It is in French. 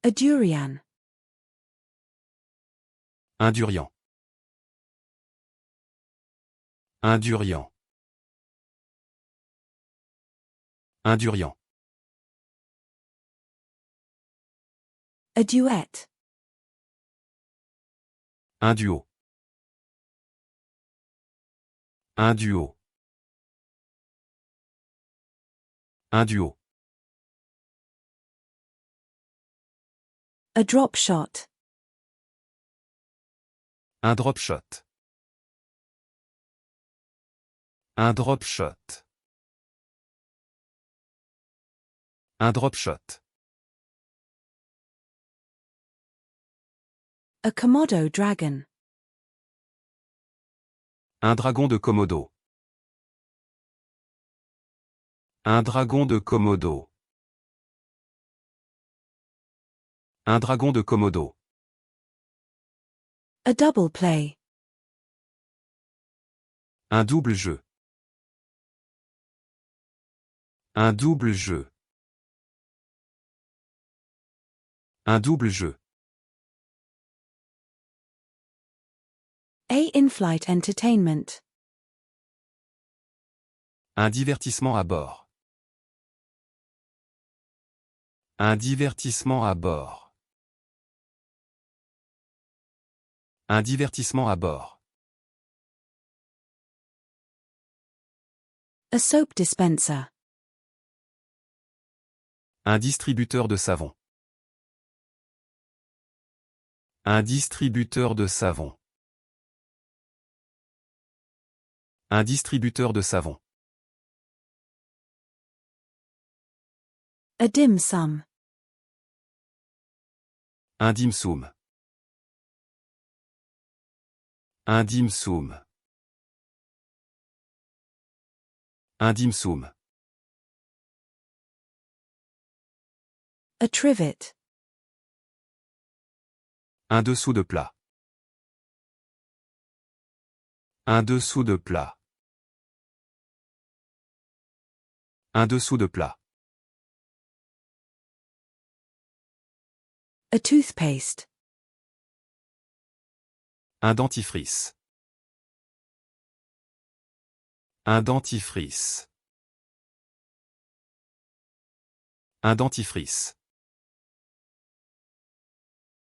A durian. Un durian. Un durian. Un durian. A duet. Un duo. Un duo. Un duo. A drop shot. Un drop shot. Un drop shot. Un drop shot. A Komodo dragon. Un dragon de Komodo. Un dragon de Komodo. Un dragon de Komodo. A double play. Un double jeu. Un double jeu. Un double jeu. A in-flight entertainment. Un divertissement à bord. Un divertissement à bord. Un divertissement à bord. A soap dispenser. Un distributeur de savon. Un distributeur de savon. Un distributeur de savon. A dim sum. Un dim sum. Un dim sum. Un dim sum. A trivet. Un dessous de plat. Un dessous de plat. Un dessous de plat. A toothpaste. Un dentifrice. Un dentifrice. Un dentifrice.